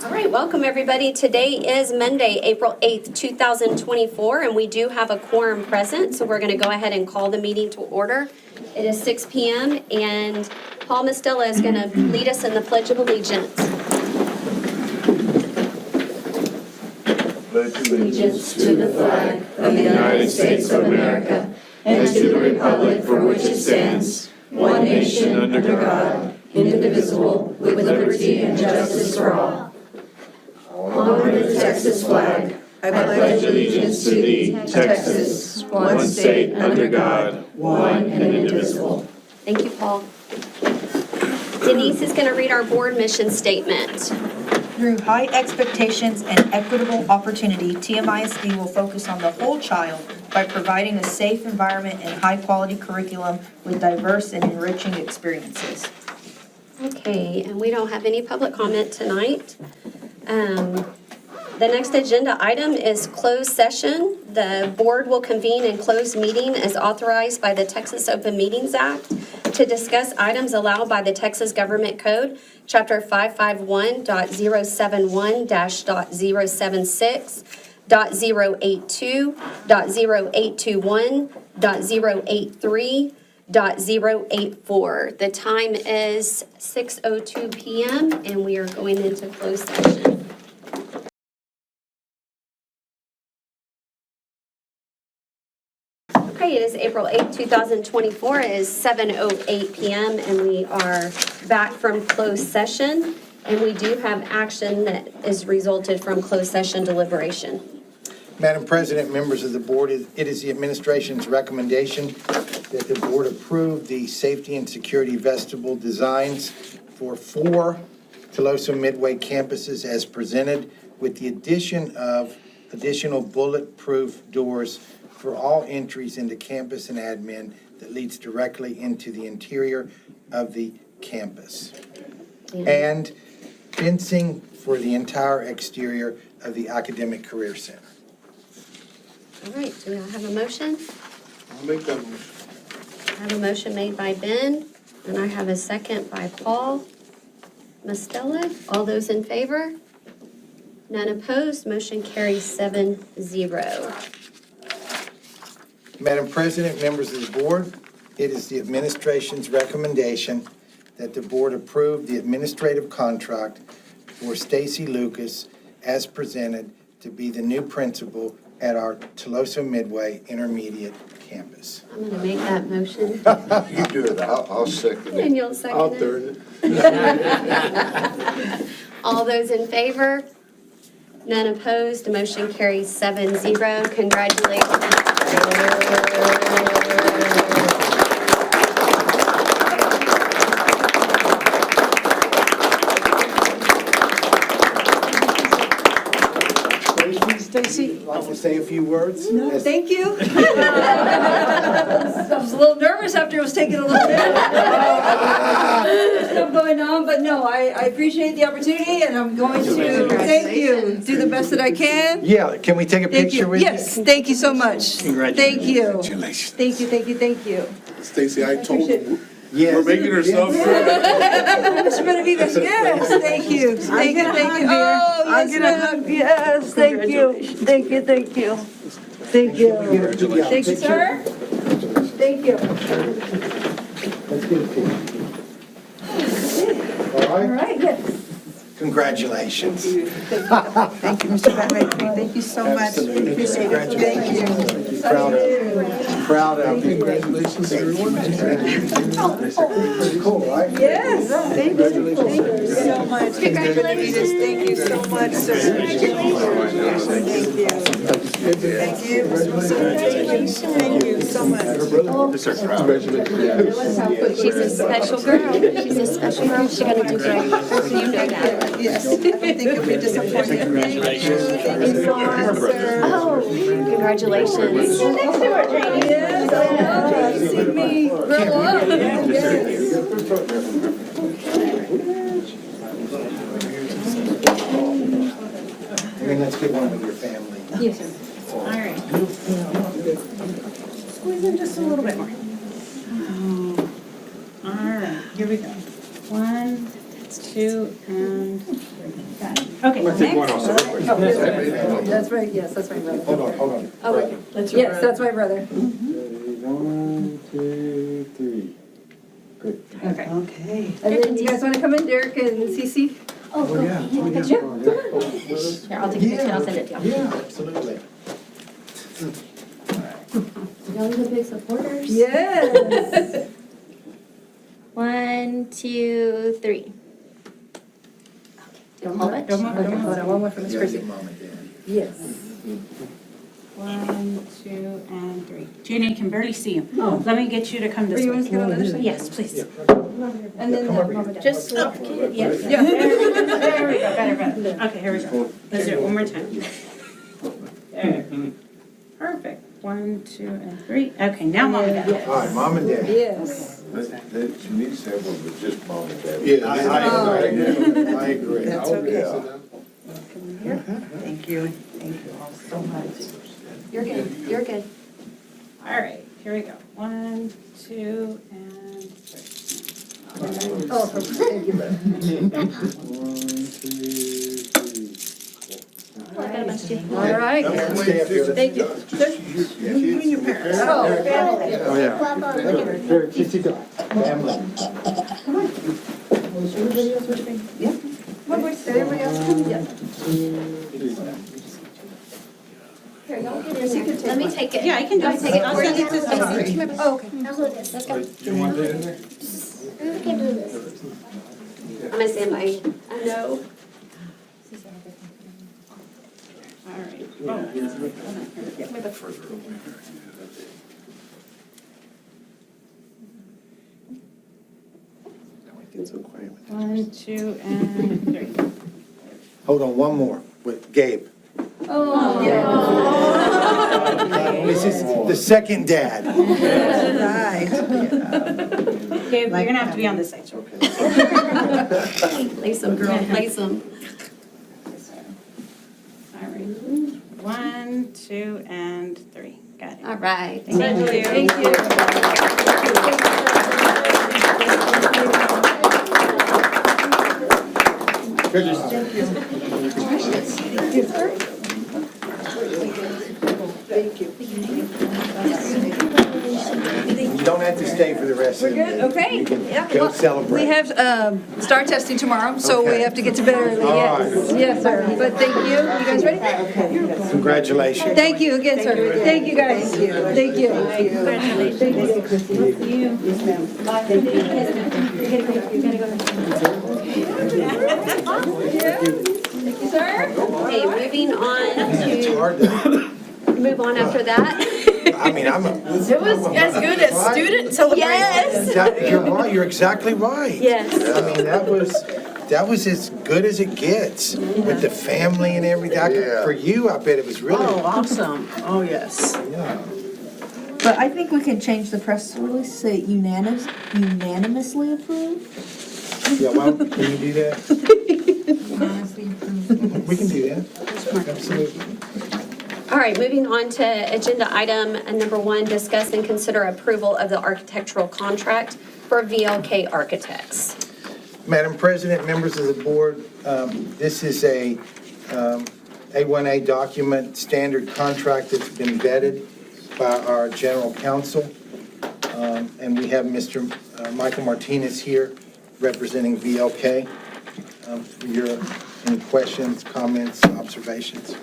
All right, welcome everybody. Today is Monday, April 8th, 2024, and we do have a quorum present, so we're going to go ahead and call the meeting to order. It is 6 p.m. and Paul Mastella is going to lead us in the Pledge of Allegiance. Pledge allegiance to the flag of the United States of America and to the republic for which it stands, one nation under God, indivisible, with liberty and justice for all. Honor the Texas flag. I pledge allegiance to thee, Texas, one state under God, one and indivisible. Thank you, Paul. Denise is going to read our board mission statement. Through high expectations and equitable opportunity, TMISD will focus on the whole child by providing a safe environment and high-quality curriculum with diverse and enriching experiences. Okay, and we don't have any public comment tonight. The next agenda item is closed session. The board will convene in closed meeting as authorized by the Texas Open Meetings Act to discuss items allowed by the Texas Government Code, Chapter 551.071-.076, .082, .0821, .083, .084. The time is 6:02 p.m. and we are going into closed session. Okay, it is April 8th, 2024. It is 7:08 p.m. and we are back from closed session. And we do have action that is resulted from closed session deliberation. Madam President, members of the board, it is the administration's recommendation that the board approve the safety and security vestibule designs for 4 Tuloso Midway campuses as presented, with the addition of additional bulletproof doors for all entries into campus and admin that leads directly into the interior of the campus. And fencing for the entire exterior of the Academic Career Center. All right, do I have a motion? I'll make that motion. I have a motion made by Ben, and I have a second by Paul Mastella. All those in favor? None opposed, motion carries 7-0. Madam President, members of the board, it is the administration's recommendation that the board approve the administrative contract for Stacy Lucas as presented to be the new principal at our Tuloso Midway Intermediate Campus. I'm going to make that motion, You do it, I'll second and it. you'll second I'll it. third it. All those in favor? None opposed, motion carries 7-0. Congratulations. Stacy? Would you like to say a few words? No, thank you. I was a little nervous after it was taking a little bit. Stuff going on, but no, I appreciate the opportunity and I'm going to, thank you, do the best that I can. Yeah, can we take a Thank picture you. with you? Yes, thank you so much. Thank you. Congratulations. Thank you, thank you, thank you. Stacy, I told you, Yes. we're making ourselves good. Mr. Benavides, yes, thank you. Thank you, thank you. Oh, yes, ma'am. Yes, thank you. Thank you, thank you. Thank you. Thank you, sir. Thank you. Let's get a picture. All All right, right, yes. congratulations. Thank you, Mr. Benavides. Thank you so much. Absolutely. Appreciate it. Thank you. Proud of you. Congratulations, everyone. Cool, right? Yes, thank you. Thank you so much. Congratulations. Thank you so much, sir. Thank you. Thank you. Thank you so much. She's a special girl. She's a special girl. She's going to do great. You know that. Yes, I don't think you'll be disappointed. Thank you. Thank you so much, sir. Oh, congratulations. Yes, I know. See me grow up. Yes. And then let's get one with your family. Yes, sir. All right. Squeeze in just a little bit more. All right, here we go. 1, 2, and got it. Okay. take one also real quick. That's right, yes, that's my brother. Hold on. Oh, wait. That's your Yes, brother. that's my brother. 1, 2, 3. Great. Okay. Okay. And then you guys want to come in, Derek and Cece? Oh, cool. Yeah. You want a picture? Here, I'll take a picture and I'll send it to you. Yeah, absolutely. Y'all are the big supporters. Yes. 1, 2, 3. Don't hold it. Hold on, one more for Miss Chrissy. Mom and Dad. Yes. 1, 2, and 3. Janie, I can barely see you. Oh, let me get you to come Or this you want us way. to go on the other side? Yes, please. And then the mom and dad. Just swap kids. Yes. Yeah. There we go, better. Okay, here we go. Let's do it one more time. There. Perfect. 1, 2, and 3. Okay, now mom and dad. All right, Mom and Dad. Yes. You need several, but just mom and dad. Yeah, I agree. That's Oh, okay. yeah. Thank you. Thank you all so much. You're good. You're good. All right, here we go. 1, 2, and 3. Oh, thank you, brother. 1, 2, 3. Oh, I got a bunch too. All right. Stay up here. Thank you. You and your parents. Oh, family. Oh, yeah. Here, Kiki, go. Family. Yeah. Come on, boys. Did everybody else come? Yeah. Here, y'all get in there. Let me take it. Yeah, I can do Let me it. take it. I'll Where send you it to Stacy. Oh, okay. Let's go. You want that in there? I'm gonna stand by. I know. All right. Get so quiet. 1, 2, and 3. Hold on, one more with Gabe. Oh, This is the second dad. Right. Gabe, you're gonna have to be on this side. Lace them, girl. Lace them. All right. 1, 2, and 3. Got it. All right. Thank you. Thank you. You don't have to stay for the rest of the We're day. good, okay. You can Yeah, go well, celebrate. We have star testing tomorrow, so we Okay. have to get to bed early, yes. Yes, sir. But thank you. You guys ready? Congratulations. Thank you again, sir. Thank you, guys. Thank you. Thank you, sir. Okay, moving on It's to, hard to, move on after that. I mean, I'm a. It was as good as student celebration. Yes. You're right, you're exactly right. Yes. I mean, that was as good as it gets with the family and everything. Yeah. For you, I bet it was really, Oh, awesome. Oh, yes. yeah. But I think we can change the press release, say unanimously approved. Yeah, well, can you do that? We can do that. Absolutely. All right, moving on to agenda item number 1, discuss and consider approval of the architectural contract for VLK Architects. Madam President, members of the board, this is a A1A document, standard contract that's been vetted by our general counsel. And we have Mr. Michael Martinez here representing VLK. For your, any questions, comments, observations?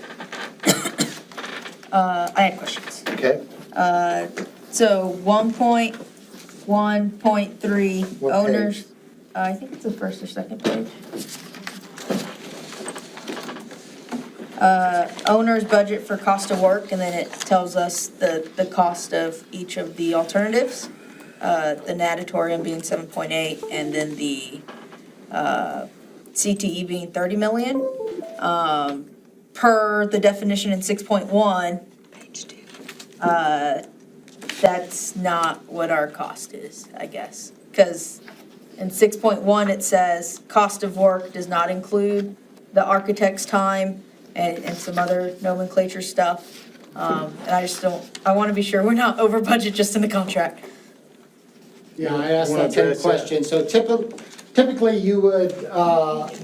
I had questions. Okay? So 1.1.3 What owners, page? I think it's the first or second page. Owner's budget for cost of work, and then it tells us the cost of each of the alternatives. The natatorium being 7.8, and then the CTE being 30 million. Per the definition in 6.1, that's not what our cost is, I guess. Because in 6.1, it says, cost of work does not include the architect's time and some other nomenclature stuff. And I just don't, I want to be sure we're not over budget just in the contract. Yeah, I asked Wanna that same address that? question. So typically you would,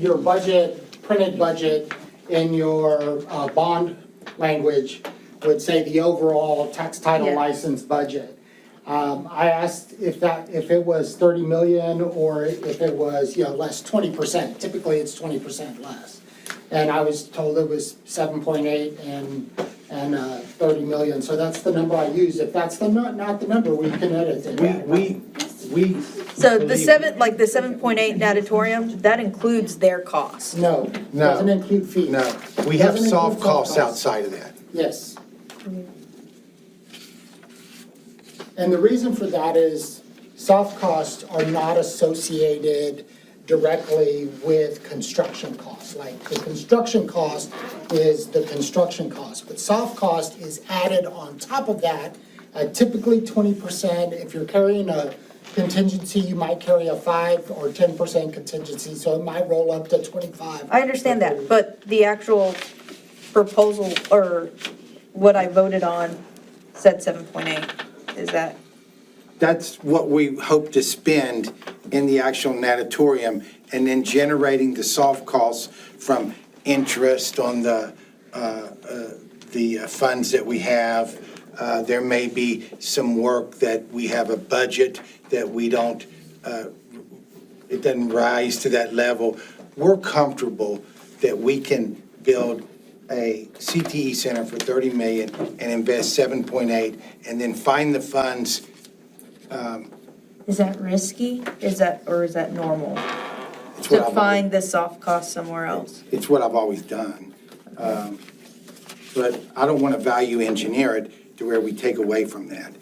your budget, printed budget in your bond language would say the overall tax title Yeah. license budget. I asked if it was 30 million or if it was, less, 20%. Typically, it's 20% less. And I was told it was 7.8 and 30 million. So that's the number I use. If that's not the number, we can edit it. We So the believe- 7.8 natatorium, that includes their cost. No, No. doesn't include fees. No, we have Doesn't soft include costs outside of that. Yes. And the reason for that is soft costs are not associated directly with construction costs. Like the construction cost is the construction cost, but soft cost is added on top of that, typically 20%. If you're carrying a contingency, you might carry a 5 or 10% contingency, so it might roll up to 25. I understand that, but the actual proposal, or what I voted on, said 7.8. Is that, That's what we hope to spend in the actual natatorium, and then generating the soft costs from interest on the funds that we have. There may be some work that we have a budget that we don't, it doesn't rise to that level. We're comfortable that we can build a CTE center for 30 million and invest 7.8, and then find the funds. is that risky? Or is that normal? It's what To I've find the soft cost somewhere else? It's what I've always done. But I don't want to value engineer it to where we take away from that.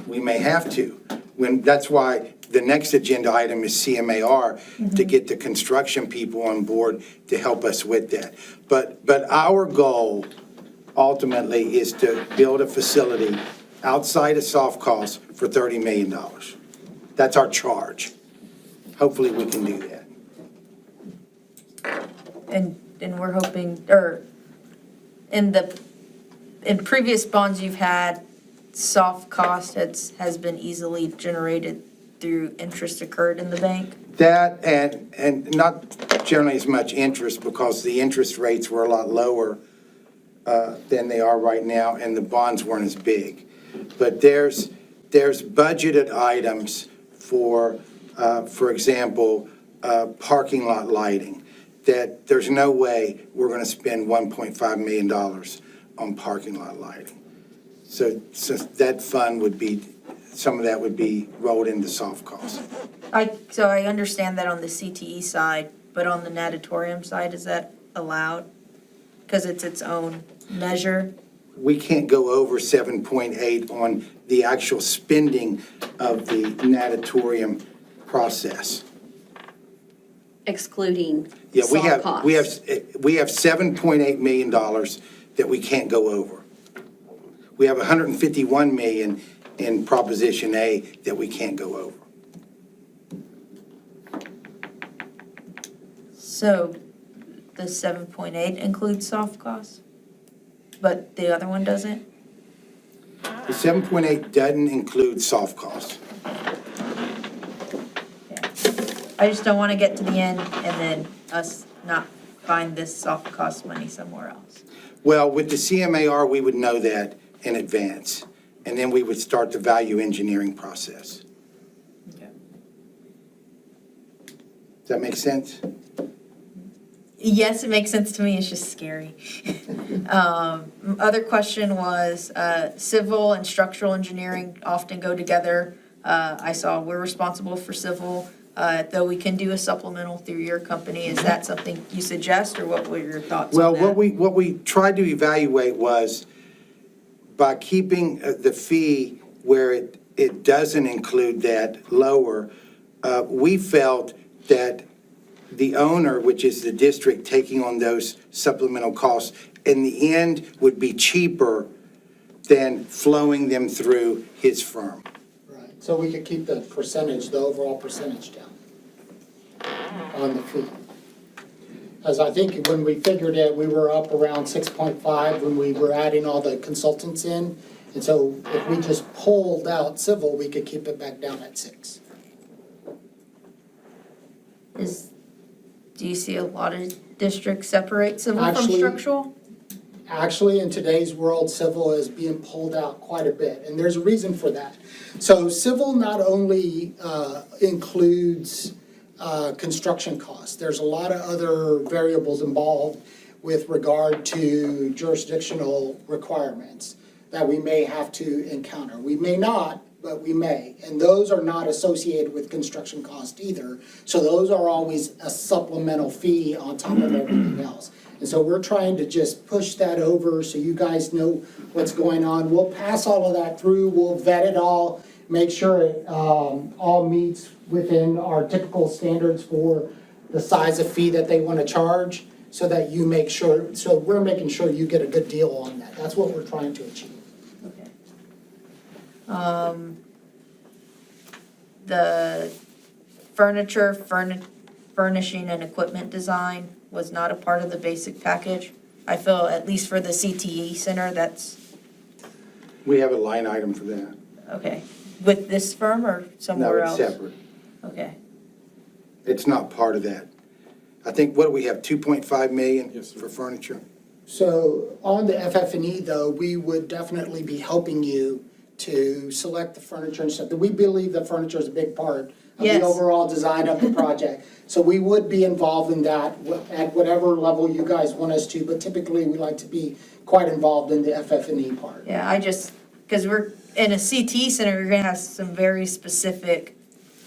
We may have to. That's why the next agenda item is CMAR, to get the construction people on board to help us with that. But our goal ultimately is to build a facility outside of soft costs for $30 million. That's our charge. Hopefully, we can do that. And we're hoping, or in previous bonds you've had, soft cost has been easily generated through interest occurred in the bank? That and not generally as much interest, because the interest rates were a lot lower than they are right now, and the bonds weren't as big. But there's budgeted items for example, parking lot lighting, that there's no way we're going to spend $1.5 million on parking lot lighting. So that fund would be, some of that would be rolled into soft costs. So I understand that on the CTE side, but on the natatorium side, is that allowed? Because it's its own measure? We can't go over 7.8 on the actual spending of the natatorium process. Excluding Yeah, we soft have costs. $7.8 million that we can't go over. We have 151 million in Proposition A that we can't go over. So the 7.8 includes soft costs, but the other one doesn't? The 7.8 doesn't include soft costs. I just don't want to get to the end and then us not find this soft cost money somewhere else. Well, with the CMAR, we would know that in advance, and then we would start the value engineering process. Does that make sense? Yes, it makes sense to me, it's just scary. Other question was, civil and structural engineering often go together. I saw we're responsible for civil, though we can do a supplemental through your company. Is that something you suggest, or what were your thoughts on Well, that? what we tried to evaluate was, by keeping the fee where it doesn't include that lower, we felt that the owner, which is the district taking on those supplemental costs, in the end would be cheaper than flowing them through his firm. Right, so we could keep the percentage, the overall percentage down on the fee. As I think when we figured it, we were up around 6.5 when we were adding all the consultants in. And so if we just pulled out civil, we could keep it back down at 6. Do you see a lot of districts separate civil from Actually- structural? Actually, in today's world, civil is being pulled out quite a bit, and there's a reason for that. So civil not only includes construction costs, there's a lot of other variables involved with regard to jurisdictional requirements that we may have to encounter. We may not, but we may, and those are not associated with construction cost either. So those are always a supplemental fee on top of everything else. And so we're trying to just push that over so you guys know what's going on. We'll pass all of that through, we'll vet it all, make sure it all meets within our typical standards for the size of fee that they want to charge, so that you make sure, so we're making sure you get a good deal on that. That's what we're trying to achieve. Okay. The furniture, furnishing and equipment design was not a part of the basic package. I feel, at least for the CTE center, that's, We have a line item for that. okay. With this firm or No, somewhere it's else? separate. Okay. It's not part of that. I think, what do we have, 2.5 million Yes, sir. for furniture? So on the FF&E though, we would definitely be helping you to select the furniture and stuff. We believe that furniture is a big part of Yes. the overall design of the project. So we would be involved in that at whatever level you guys want us to, but typically we like to be quite involved in the FF&E part. Yeah, I just, because we're, in a CT center, you're gonna have some very specific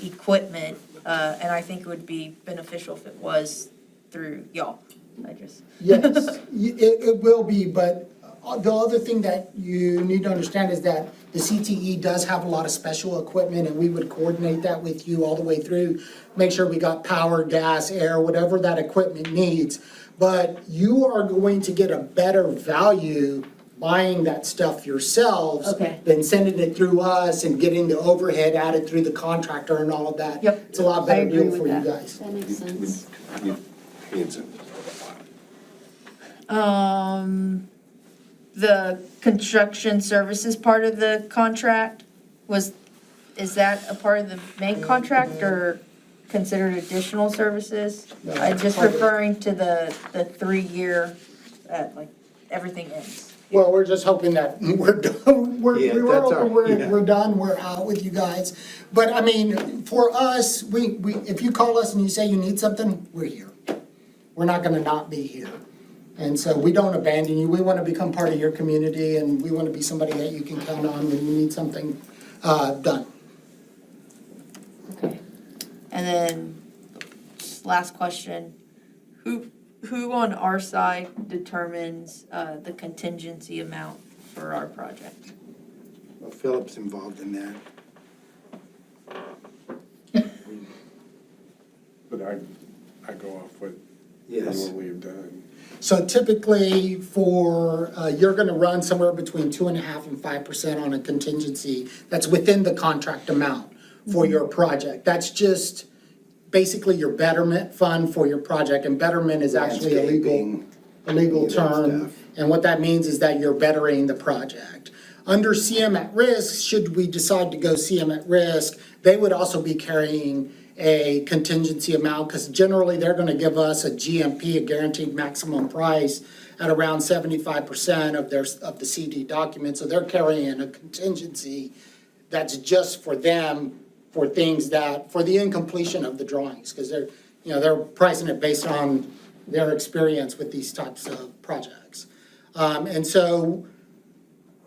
equipment, and I think it would be beneficial if it was through y'all. I just, Yes, it will be, but the other thing that you need to understand is that the CTE does have a lot of special equipment, and we would coordinate that with you all the way through, make sure we got power, gas, air, whatever that equipment needs. But you are going to get a better value buying that stuff yourselves Okay. than sending it through us and getting the overhead added through the contractor and all of that. Yep. It's a lot I better agree deal with for you that. guys. That makes sense. Hands in. the construction services part of the contract is that a part of the main contract or considered additional services? I'm just referring to the 3-year, like, everything ends. Well, we're just hoping that we're done, Yeah, we're that's hoping yeah. we're done, we're out with you guys. But I mean, for us, we, if you call us and you say you need something, we're here. We're not gonna not be here. And so we don't abandon you, we wanna become part of your community, and we wanna be somebody that you can count on when you need something, done. Okay. And then, just last question, who on our side determines the contingency amount for our project? Well, Philip's involved in that. But I go off what you Yes. normally have done. So typically for, you're gonna run somewhere between 2.5% and 5% on a contingency that's within the contract amount for your project. That's just basically your betterment fund for your project, and betterment is actually a legal Landscaping, that term. stuff. And what that means is that you're bettering the project. Under CM at risk, should we decide to go CM at risk, they would also be carrying a contingency amount, because generally they're gonna give us a GMP, a guaranteed maximum price, at around 75% of the CD document, so they're carrying a contingency that's just for them, for things that, for the incompletion of the drawings, because they're pricing it based on their experience with these types of projects. And so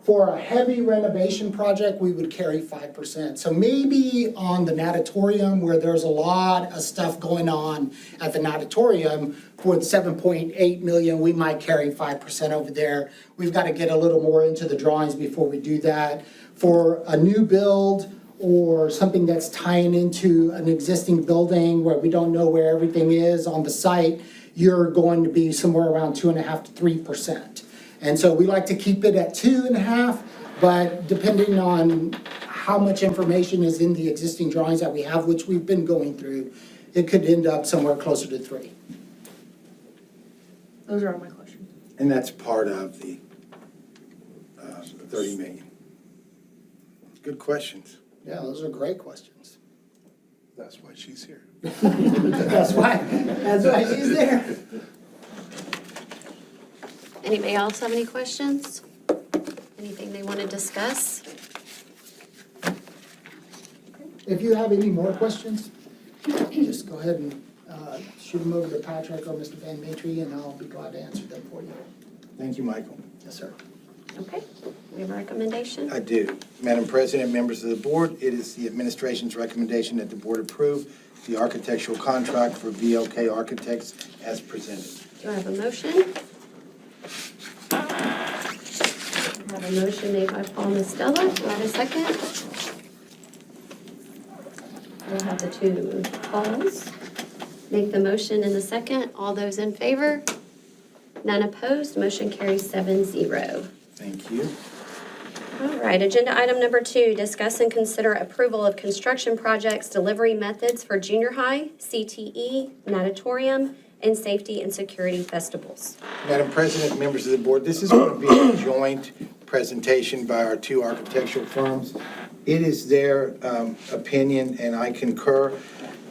for a heavy renovation project, we would carry 5%. So maybe on the natatorium, where there's a lot of stuff going on at the natatorium, for the 7.8 million, we might carry 5% over there. We've got to get a little more into the drawings before we do that. For a new build or something that's tying into an existing building where we don't know where everything is on the site, you're going to be somewhere around 2.5% to 3%. And so we like to keep it at 2.5, but depending on how much information is in the existing drawings that we have, which we've been going through, it could end up somewhere closer to 3. Those are all my questions. And that's part of the 30 million. Good questions. Yeah, those are great questions. That's why she's here. That's why she's there. Anybody else have any questions? Anything they want to discuss? If you have any more questions, just go ahead and shoot them over to Patrick or Mr. Van Matry, and I'll be glad to answer them for you. Thank you, Michael. Yes, sir. Okay, we have a recommendation? I do. Madam President, members of the board, it is the administration's recommendation that the board approve the architectural contract for VLK Architects as presented. Do I have a motion? I have a motion made by Paul Mastella. Do I have a second? We'll have the two Pauls make the motion in the second. All those in favor? None opposed. Motion carries 7-0. Thank you. All right, agenda item number 2, discuss and consider approval of construction projects, delivery methods for junior high, CTE, natatorium, and safety and security festivals. Madam President, members of the board, this is going to be a joint presentation by our two architectural firms. It is their opinion, and I concur,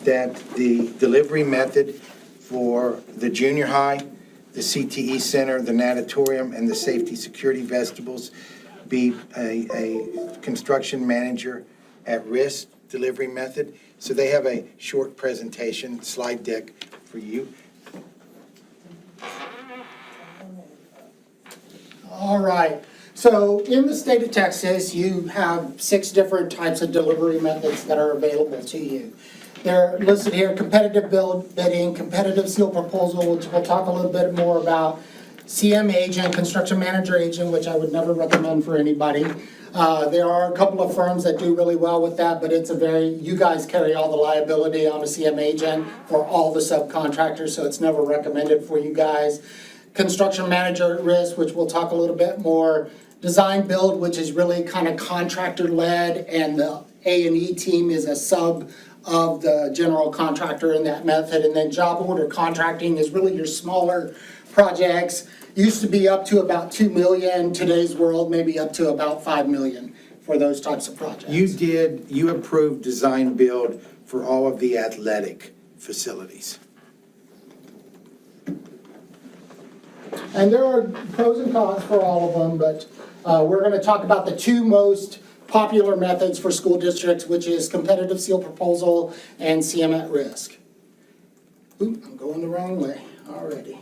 that the delivery method for the junior high, the CTE Center, the natatorium, and the safety security festivals be a construction manager at risk delivery method. So they have a short presentation, slide deck for you. All right. So in the state of Texas, you have 6 different types of delivery methods that are available to you. They're listed here: competitive bidding, competitive seal proposal, which we'll talk a little bit more about, CM agent, construction manager agent, which I would never recommend for anybody. There are a couple of firms that do really well with that, but you guys carry all the liability on a CM agent for all the subcontractors, so it's never recommended for you guys. Construction manager at risk, which we'll talk a little bit more. Design build, which is really kind of contractor led, and the A&E team is a sub of the general contractor in that method. And then job order contracting is really your smaller projects. Used to be up to about 2 million, today's world maybe up to about 5 million for those types of projects. You approved design build for all of the athletic facilities. And there are pros and cons for all of them, but we're going to talk about the 2 most popular methods for school districts, which is competitive seal proposal and CM at risk. Oop, I'm going the wrong way already.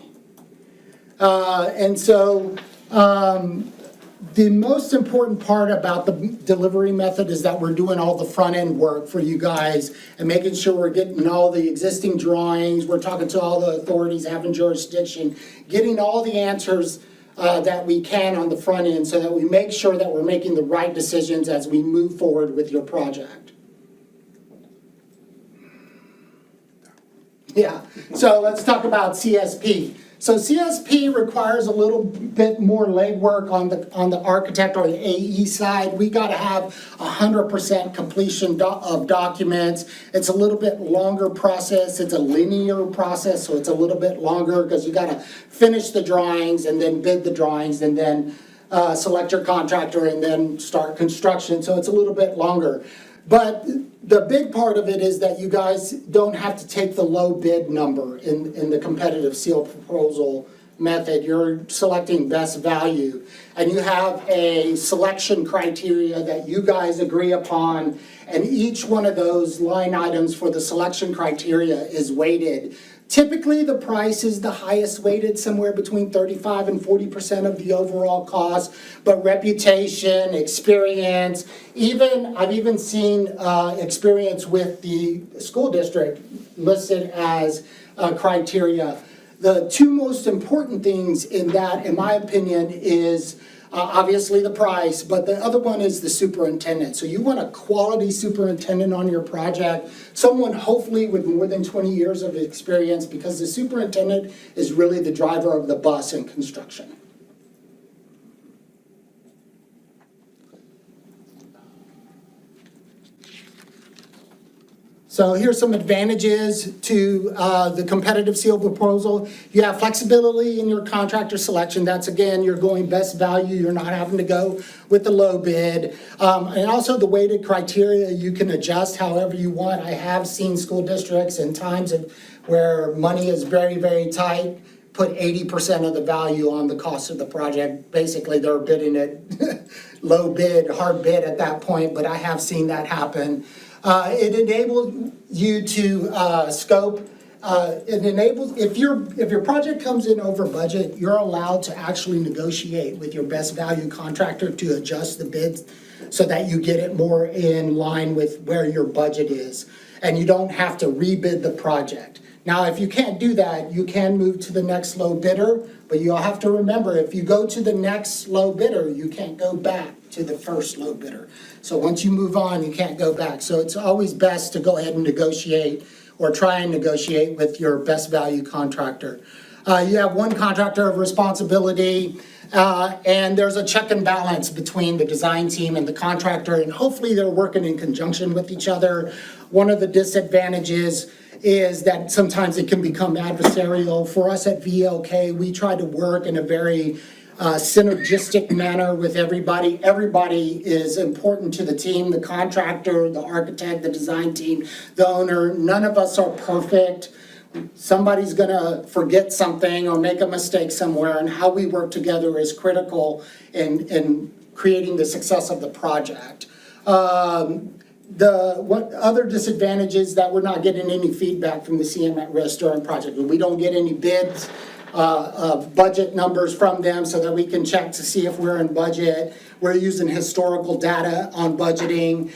And so the most important part about the delivery method is that we're doing all the front end work for you guys and making sure we're getting all the existing drawings. We're talking to all the authorities having jurisdiction, getting all the answers that we can on the front end so that we make sure that we're making the right decisions as we move forward with your project. Yeah, so let's talk about CSP. So CSP requires a little bit more legwork on the architect or the AE side. We got to have 100% completion of documents. It's a little bit longer process. It's a linear process, so it's a little bit longer because you got to finish the drawings and then bid the drawings and then select your contractor and then start construction. So it's a little bit longer. But the big part of it is that you guys don't have to take the low bid number in the competitive seal proposal method. You're selecting best value. And you have a selection criteria that you guys agree upon. And each one of those line items for the selection criteria is weighted. Typically, the price is the highest weighted, somewhere between 35 and 40% of the overall cost. But reputation, experience, I've even seen experience with the school district listed as criteria. The 2 most important things in that, in my opinion, is obviously the price, but the other one is the superintendent. So you want a quality superintendent on your project, someone hopefully with more than 20 years of experience, because the superintendent is really the driver of the bus in construction. So here's some advantages to the competitive seal proposal. You have flexibility in your contractor selection. That's, again, you're going best value. You're not having to go with the low bid. And also the weighted criteria, you can adjust however you want. I have seen school districts in times where money is very, very tight, put 80% of the value on the cost of the project. Basically, they're bidding it low bid, hard bid at that point, but I have seen that happen. It enables you to scope. It enables, if your project comes in over budget, you're allowed to actually negotiate with your best value contractor to adjust the bids so that you get it more in line with where your budget is, and you don't have to rebid the project. Now, if you can't do that, you can move to the next low bidder, but you'll have to remember, if you go to the next low bidder, you can't go back to the first low bidder. So once you move on, you can't go back. So it's always best to go ahead and negotiate or try and negotiate with your best value contractor. You have one contractor of responsibility, and there's a check and balance between the design team and the contractor, and hopefully they're working in conjunction with each other. One of the disadvantages is that sometimes it can become adversarial. For us at VLK, we try to work in a very synergistic manner with everybody. Everybody is important to the team, the contractor, the architect, the design team, the owner. None of us are perfect. Somebody's gonna forget something or make a mistake somewhere, and how we work together is critical in creating the success of the project. What other disadvantages that we're not getting any feedback from the CM at risk during project. We don't get any bids, budget numbers from them so that we can check to see if we're in budget. We're using historical data on budgeting.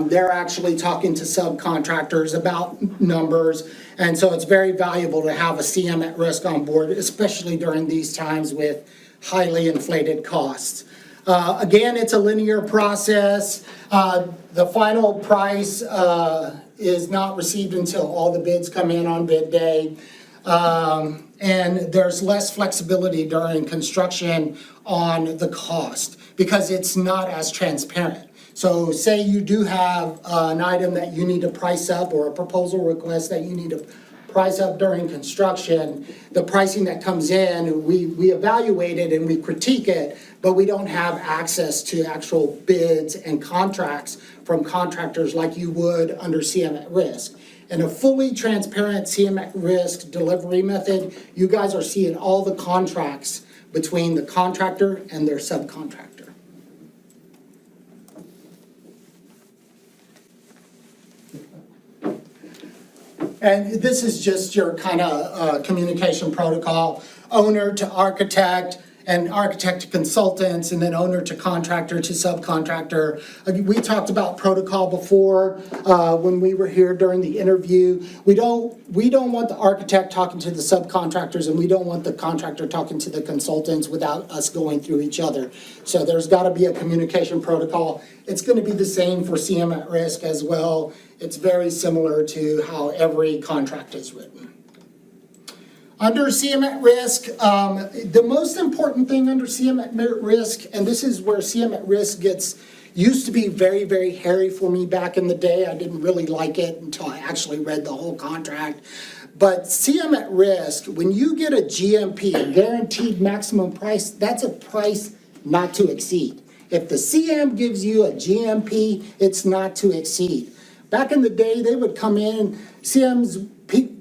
They're actually talking to subcontractors about numbers. And so it's very valuable to have a CM at risk on board, especially during these times with highly inflated costs. Again, it's a linear process. The final price is not received until all the bids come in on bid day. And there's less flexibility during construction on the cost because it's not as transparent. So say you do have an item that you need to price up or a proposal request that you need to price up during construction, the pricing that comes in, we evaluate it and we critique it, but we don't have access to actual bids and contracts from contractors like you would under CM at risk. In a fully transparent CM at risk delivery method, you guys are seeing all the contracts between the contractor and their subcontractor. And this is just your kind of communication protocol, owner to architect, and architect to consultants, and then owner to contractor to subcontractor. We talked about protocol before when we were here during the interview. We don't want the architect talking to the subcontractors, and we don't want the contractor talking to the consultants without us going through each other. So there's got to be a communication protocol. It's going to be the same for CM at risk as well. It's very similar to how every contract is written. Under CM at risk, the most important thing under CM at risk, and this is where CM at risk used to be very, very hairy for me back in the day. I didn't really like it until I actually read the whole contract. But CM at risk, when you get a GMP, a guaranteed maximum price, that's a price not to exceed. If the CM gives you a GMP, it's not to exceed. Back in the day, they would come in,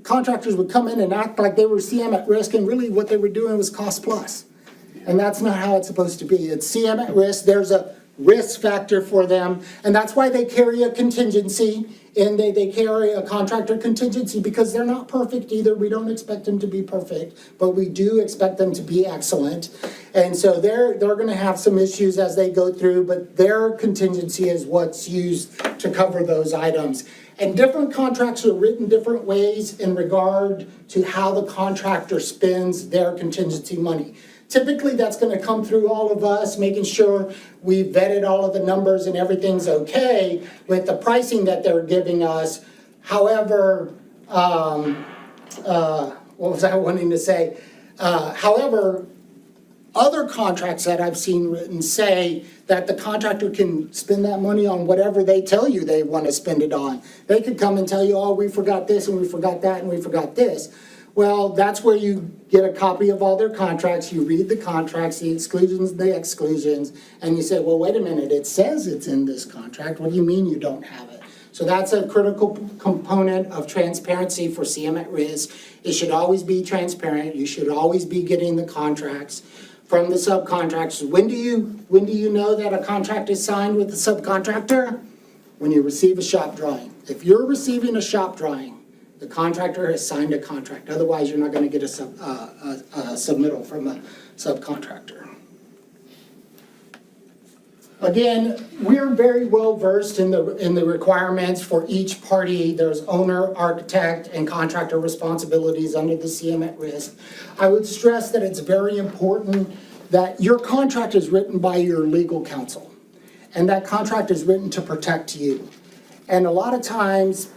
contractors would come in and act like they were CM at risk, and really what they were doing was cost plus. And that's not how it's supposed to be. It's CM at risk, there's a risk factor for them, and that's why they carry a contingency, and they carry a contractor contingency, because they're not perfect either. We don't expect them to be perfect, but we do expect them to be excellent. And so they're gonna have some issues as they go through, but their contingency is what's used to cover those items. And different contracts are written different ways in regard to how the contractor spends their contingency money. Typically, that's gonna come through all of us, making sure we vetted all of the numbers and everything's okay with the pricing that they're giving us. However, what was I wanting to say? However, Other contracts that I've seen written say that the contractor can spend that money on whatever they tell you they want to spend it on. They could come and tell you, oh, we forgot this and we forgot that and we forgot this. Well, that's where you get a copy of all their contracts, you read the contracts, the exclusions, the exclusions, and you say, well, wait a minute, it says it's in this contract, what do you mean you don't have it? So that's a critical component of transparency for CM at Risk. It should always be transparent, you should always be getting the contracts from the subcontractors. When do you know that a contract is signed with the subcontractor? When you receive a shop drawing. If you're receiving a shop drawing, the contractor has signed a contract. Otherwise, you're not gonna get a submittal from a subcontractor. Again, we're very well versed in the requirements for each party. There's owner, architect, and contractor responsibilities under the CM at Risk. I would stress that it's very important that your contract is written by your legal counsel, and that contract is written to protect you. And a lot of times,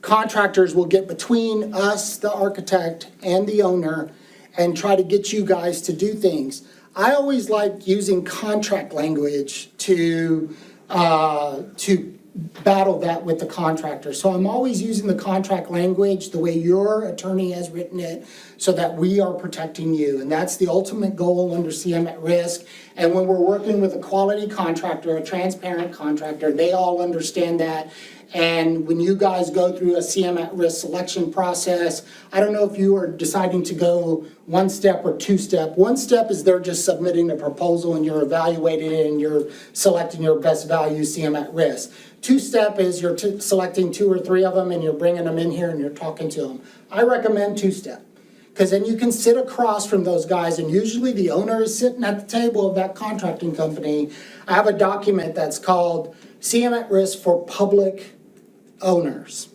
contractors will get between us, the architect, and the owner, and try to get you guys to do things. I always like using contract language to battle that with the contractor. So I'm always using the contract language the way your attorney has written it so that we are protecting you. And that's the ultimate goal under CM at Risk. And when we're working with a quality contractor, a transparent contractor, they all understand that. And when you guys go through a CM at Risk selection process, I don't know if you are deciding to go one step or two step. One step is they're just submitting a proposal and you're evaluating it and you're selecting your best value CM at Risk. Two step is you're selecting 2 or 3 of them and you're bringing them in here and you're talking to them. I recommend 2 step. Because then you can sit across from those guys, and usually the owner is sitting at the table of that contracting company. I have a document that's called CM at Risk for Public Owners.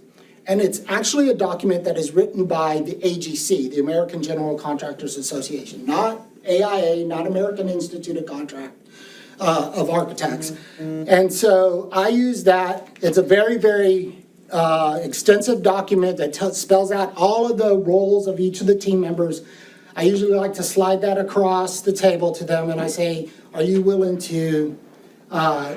And it's actually a document that is written by the AGC, the American General Contractors Association, not AIA, not American Institute of Architects. And so I use that. It's a very, very extensive document that spells out all of the roles of each of the team members. I usually like to slide that across the table to them and I say, are you willing to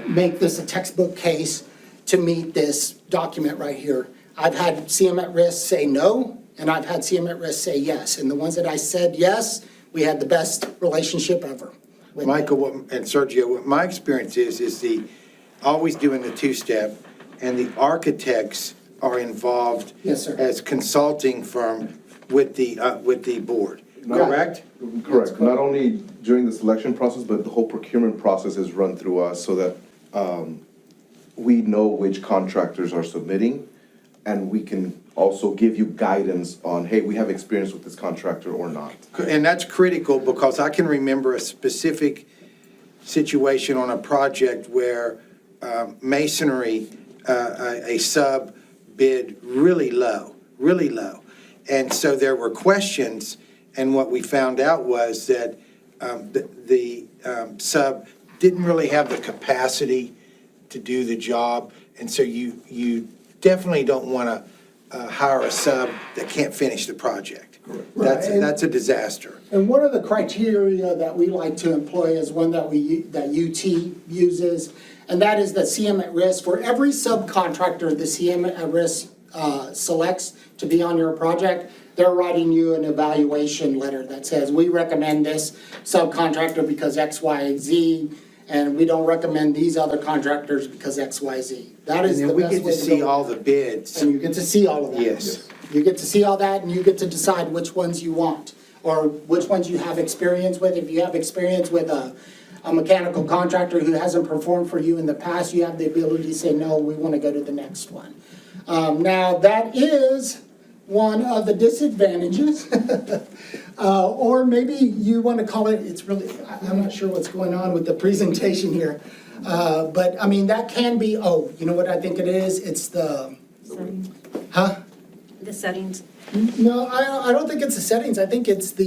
make this a textbook case to meet this document right here? I've had CM at Risk say no, and I've had CM at Risk say yes. And the ones that I said yes, we had the best relationship ever. Michael and Sergio, what my experience is always doing the 2-step, and the architects are involved Yes, sir. as consulting firm with the board, correct? Correct. Not only during the selection process, but the whole procurement process is run through us so that we know which contractors are submitting, and we can also give you guidance on, hey, we have experience with this contractor or not. And that's critical because I can remember a specific situation on a project where masonry, a sub bid really low. And so there were questions, and what we found out was that the sub didn't really have the capacity to do the job. And so you definitely don't want to hire a sub that can't finish the project. Correct. That's a disaster. And one of the criteria that we like to employ is one that UT uses, and that is that CM at Risk, for every subcontractor the CM at Risk selects to be on your project, they're writing you an evaluation letter that says, we recommend this subcontractor because X, Y, Z, and we don't recommend these other contractors because X, Y, Z. That is And the then we best get way to to see go. all the bids. And you get to see all of that. Yes. You get to see all that, and you get to decide which ones you want, or which ones you have experience with. If you have experience with a mechanical contractor who hasn't performed for you in the past, you have the ability to say, no, we want to go to the next one. Now, that is one of the disadvantages. Or maybe you want to call it, it's really, I'm not sure what's going on with the presentation here. But, I mean, that can be, you know what I think it is? It's the, huh? The settings. No, I don't think it's the settings. I think it's the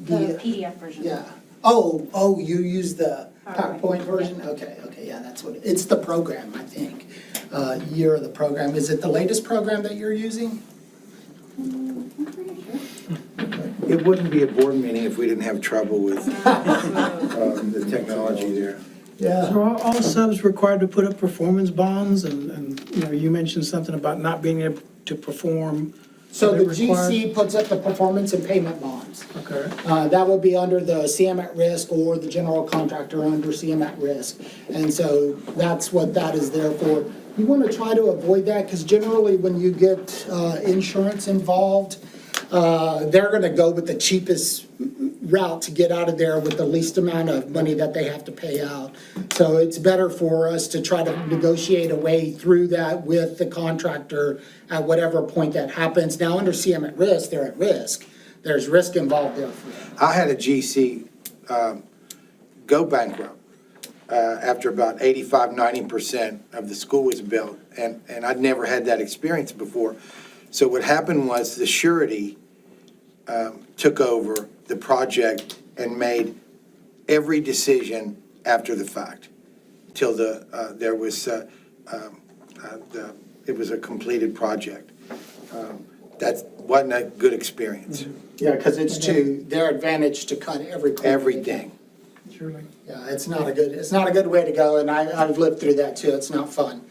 PDF version. yeah. Oh, you use the PowerPoint version? Okay, yeah, that's what, it's the program, I think. Year of the program. Is it the latest program that you're using? I'm pretty sure. It wouldn't be a board meeting if we didn't have trouble with the technology there. Yeah. So are all subs required to put up performance bonds? And, you know, you mentioned something about not being able to perform. So Are the they required? GC puts up the performance and payment bonds. Okay. That would be under the CM at risk or the general contractor under CM at risk. And so that's what that is there for. You want to try to avoid that because generally when you get insurance involved, they're going to go with the cheapest route to get out of there with the least amount of money that they have to pay out. So it's better for us to try to negotiate a way through that with the contractor at whatever point that happens. Now, under CM at risk, they're at risk. There's risk involved there for them. I had a GC go bankrupt after about 85–90% of the school was built, and I'd never had that experience before. So what happened was the surety took over the project and made every decision after the fact, till there was it was a completed project. That wasn't a good experience. Yeah, because it's to their advantage to cut every corner. Everything. Surely. Yeah, it's not a good way to go, and I've lived through that too, it's not fun.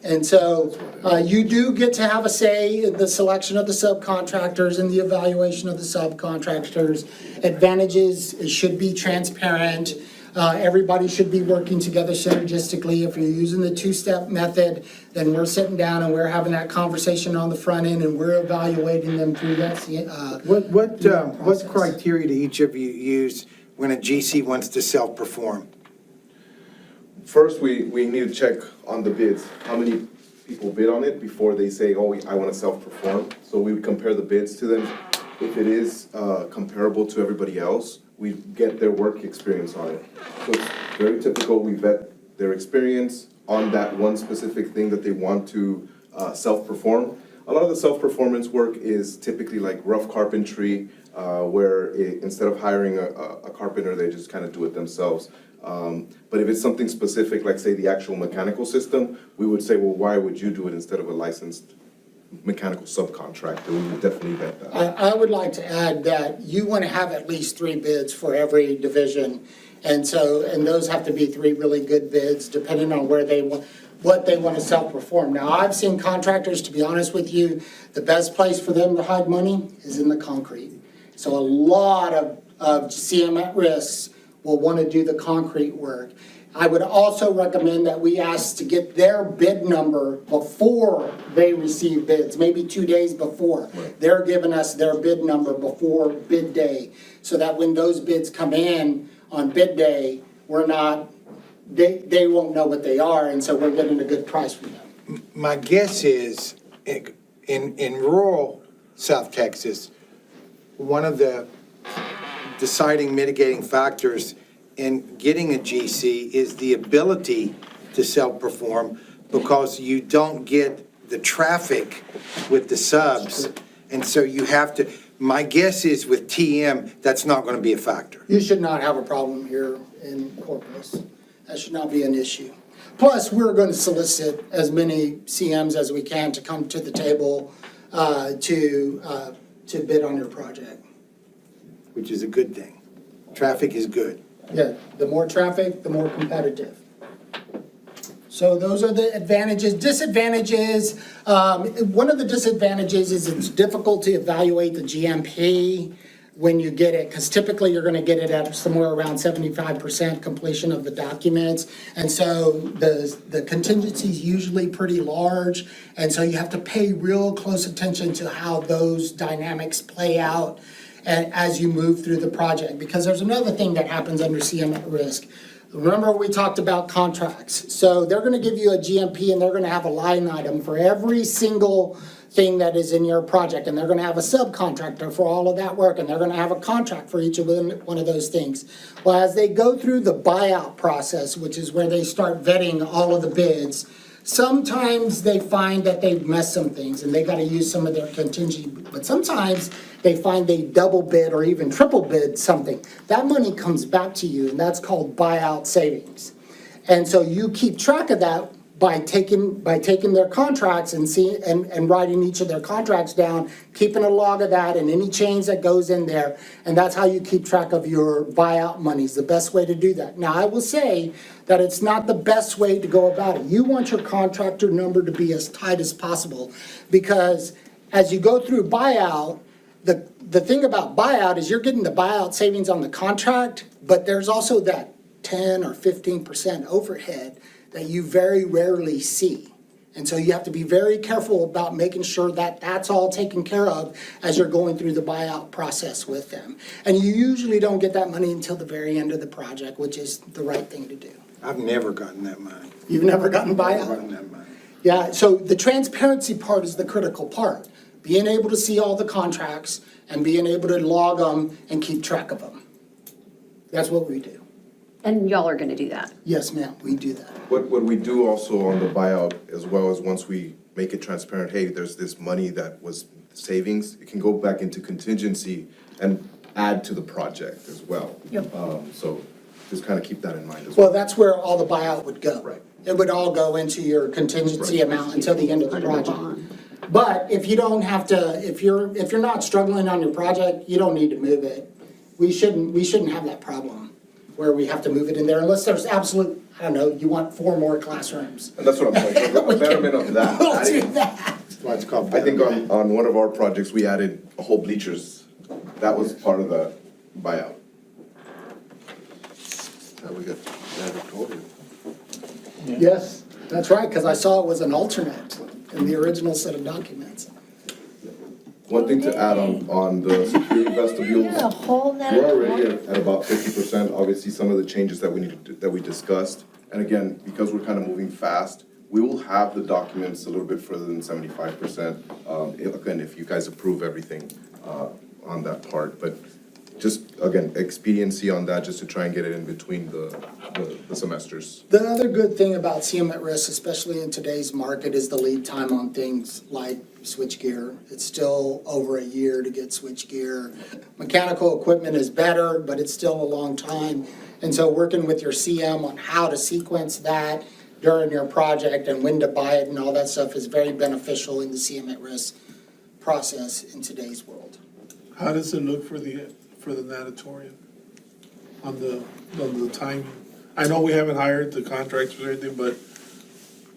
And so, you do get to have a say in the selection of the subcontractors and the evaluation of the subcontractors. Advantages, it should be transparent, everybody should be working together synergistically. If you're using the two-step method, then we're sitting down and we're having that conversation on the front end and we're evaluating them through that. What process. criteria do each of you use when a GC wants to self-perform? First, we need to check on the bids, how many people bid on it before they say, oh, I want to self-perform. So we would compare the bids to them. If it is comparable to everybody else, we get their work experience on it. So it's very typical, we vet their experience on that one specific thing that they want to self-perform. A lot of the self-performance work is typically like rough carpentry, where instead of hiring a carpenter, they just kind of do it themselves. But if it's something specific, like say the actual mechanical system, we would say, well, why would you do it instead of a licensed mechanical subcontractor? We would definitely vet that. I would like to add that you want to have at least 3 bids for every division. And those have to be 3 really good bids, depending on where they want, what they want to self-perform. Now, I've seen contractors, to be honest with you, the best place for them to hide money is in the concrete. So a lot of CM at risks will want to do the concrete work. I would also recommend that we ask to get their bid number before they receive bids, maybe 2 days before. They're giving us their bid number before bid day, so that when those bids come in on bid day, they won't know what they are, and so we're getting a good price from them. My guess is, in rural South Texas, one of the deciding mitigating factors in getting a GC is the ability to self-perform, because you don't get the traffic with the subs. And so you have to, my guess is with TM, that's not going to be a factor. You should not have a problem here in Corpus. That should not be an issue. Plus, we're going to solicit as many CMs as we can to come to the table to bid on your project. Which is a good thing. Traffic is good. Yeah, the more traffic, the more competitive. So those are the advantages. Disadvantages, one of the disadvantages is it's difficult to evaluate the GMP when you get it, because typically you're going to get it at somewhere around 75% completion of the documents. And so the contingency is usually pretty large. And so you have to pay real close attention to how those dynamics play out as you move through the project. Because there's another thing that happens under CM at risk. Remember we talked about contracts. So they're going to give you a GMP and they're going to have a line item for every single thing that is in your project, and they're going to have a subcontractor for all of that work, and they're going to have a contract for each of one of those things. Well, as they go through the buyout process, which is where they start vetting all of the bids, sometimes they find that they've messed some things and they got to use some of their contingency, but sometimes they find they double bid or even triple bid something. That money comes back to you, and that's called buyout savings. And so you keep track of that by taking their contracts and writing each of their contracts down, keeping a log of that and any change that goes in there. And that's how you keep track of your buyout monies, the best way to do that. Now, I will say that it's not the best way to go about it. You want your contractor number to be as tight as possible, because as you go through buyout, the thing about buyout is you're getting the buyout savings on the contract, but there's also that 10 or 15% overhead that you very rarely see. And so you have to be very careful about making sure that that's all taken care of as you're going through the buyout process with them. And you usually don't get that money until the very end of the project, which is the right thing to do. I've never gotten that money. You've never gotten Never buyout? gotten that money. Yeah, so the transparency part is the critical part. Being able to see all the contracts and being able to log them and keep track of them. That's what we do. And y'all are gonna do that. Yes, ma'am, we do that. What we do also on the buyout as well is once we make it transparent, hey, there's this money that was savings, it can go back into contingency and add to the project as well. Yep. So just kind of keep that in mind as well. Well, that's where all the buyout would go. Right. It would all go into your contingency Right. amount until the end of the Under the project. bond. But if you don't have to, if you're not struggling on your project, you don't need to move it. We shouldn't have that problem where we have to move it in there unless there's absolute, I don't know, you want 4 more classrooms. And that's what I'm saying, a betterment of that. We'll do adding- that. That's why it's called. I think on one of our projects, we added a whole bleachers. That was part of the buyout. We got mandatory. Yes, that's right, because I saw it was an alternate in the original set of documents. One thing to add on the security vestibules. We're already at about 50%, obviously some of the changes that we need to, that we discussed. And again, because we're kind of moving fast, we will have the documents a little bit further than 75%. Again, if you guys approve everything on that part, but just, again, expediency on that, just to try and get it in between the semesters. The other good thing about CM at risk, especially in today's market, is the lead time on things like switchgear. It's still over a year to get switchgear. Mechanical equipment is better, but it's still a long time. And so working with your CM on how to sequence that during your project and when to buy it and all that stuff is very beneficial in the CM at risk process in today's world. How does it look for the natatorium on the timing? I know we haven't hired the contractors or anything, but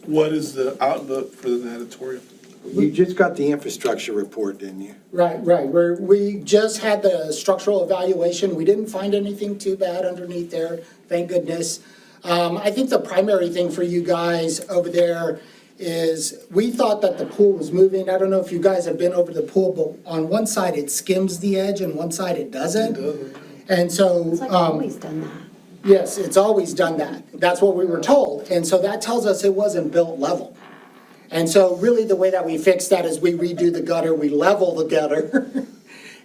what is the outlook for the natatorium? You just got the infrastructure report, didn't you? Right. We just had the structural evaluation. We didn't find anything too bad underneath there, thank goodness. I think the primary thing for you guys over there is we thought that the pool was moving. I don't know if you guys have been over the pool, but on one side it skims the edge and one side it doesn't. And so, It's like always done that. yes, it's always done that. That's what we were told. And so that tells us it wasn't built level. And so really the way that we fix that is we redo the gutter, we level the gutter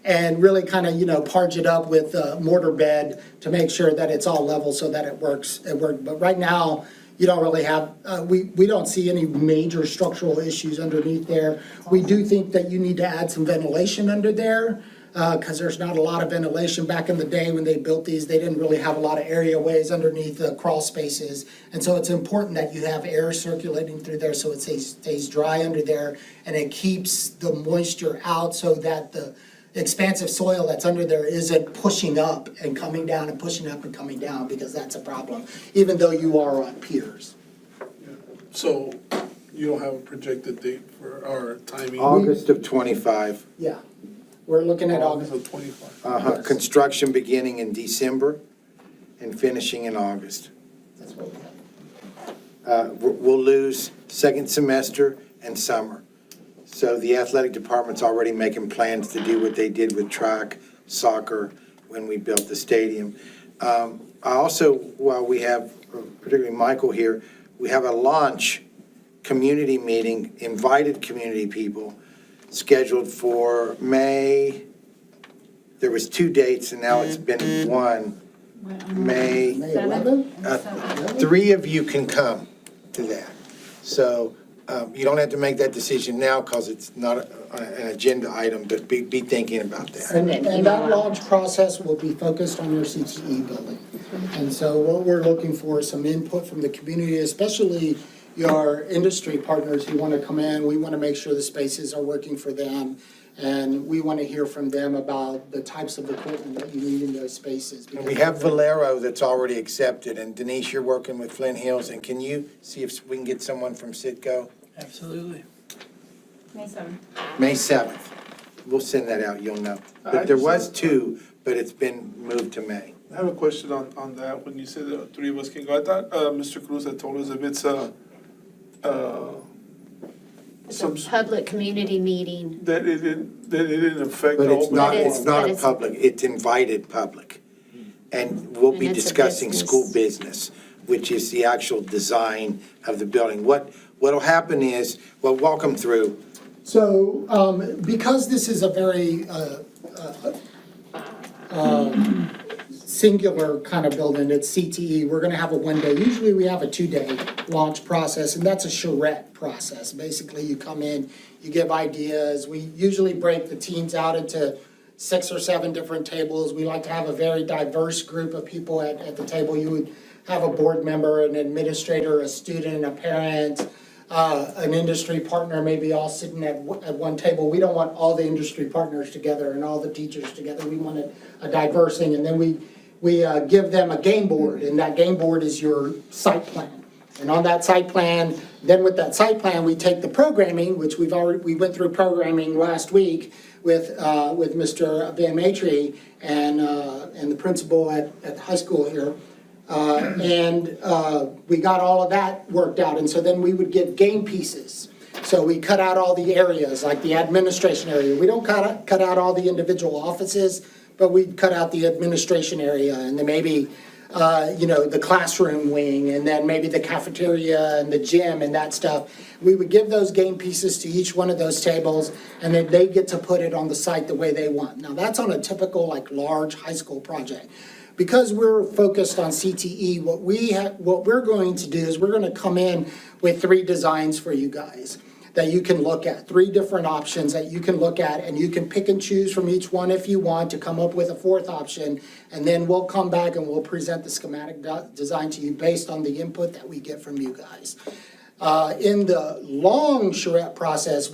and really kind of, parge it up with mortar bed to make sure that it's all level so that it works. But right now, you don't really have, we don't see any major structural issues underneath there. We do think that you need to add some ventilation under there, because there's not a lot of ventilation. Back in the day when they built these, they didn't really have a lot of areaways underneath the crawl spaces. And so it's important that you have air circulating through there so it stays dry under there and it keeps the moisture out so that the expansive soil that's under there isn't pushing up and coming down and pushing up and coming down, because that's a problem, even though you are on piers. So you don't have a projected date for our timing? August of '25. Yeah, we're looking at August. August of 25. Uh-huh, construction beginning in December and finishing in August. That's what we have. We'll lose second semester and summer. So the athletic department's already making plans to do what they did with track, soccer, when we built the stadium. I also, while we have, particularly Michael here, we have a launch community meeting, invited community people, scheduled for May. There was 2 dates and now it's been 1. May. May 11th? 3 of you can come to that. So you don't have to make that decision now because it's not an agenda item, but be thinking about that. And that launch process will be focused on your CTE building. And so what we're looking for is some input from the community, especially your industry partners who want to come in. We want to make sure the spaces are working for them. And we want to hear from them about the types of equipment that you need in those spaces. And we have Valero that's already accepted, and Denise, you're working with Flint Hills, and can you see if we can get someone from Citgo? Absolutely. May 7th. May 7th. We'll send that out, you'll know. But there was two, but it's been moved to May. I have a question on that. When you said the three of us can go, I thought, Mr. Cruz had told us if it's It's some, a public community meeting. that it didn't affect But the it's open not, But forum. it's not but a it's- public, it's invited public. And we'll be And it's a discussing business. school business, which is the actual design of the building. What'll happen is, well, walk them through. So, because this is a very singular kind of building, it's CTE, we're gonna have a one-day, usually we have a two-day launch process, and that's a charrette process. Basically, you come in, you give ideas, we usually break the teams out into 6 or 7 different tables. We like to have a very diverse group of people at the table. You would have a board member, an administrator, a student, a parent, an industry partner, maybe all sitting at one table. We don't want all the industry partners together and all the teachers together. We want a diverse thing. And then we give them a game board, and that game board is your site plan. And on that site plan, then with that site plan, we take the programming, which we went through programming last week with Mr. Van Matry and the principal at the high school here. We got all of that worked out, and so then we would give game pieces. So we cut out all the areas, like the administration area. We don't cut out all the individual offices, but we cut out the administration area, and then maybe, the classroom wing, and then maybe the cafeteria and the gym and that stuff. We would give those game pieces to each one of those tables, and then they get to put it on the site the way they want. Now, that's on a typical, large high school project. Because we're focused on CTE, what we're going to do is we're gonna come in with 3 designs for you guys that you can look at, 3 different options that you can look at, and you can pick and choose from each one if you want to come up with a 4th option, and then we'll come back and we'll present the schematic design to you based on the input that we get from you guys. In the long charrette process,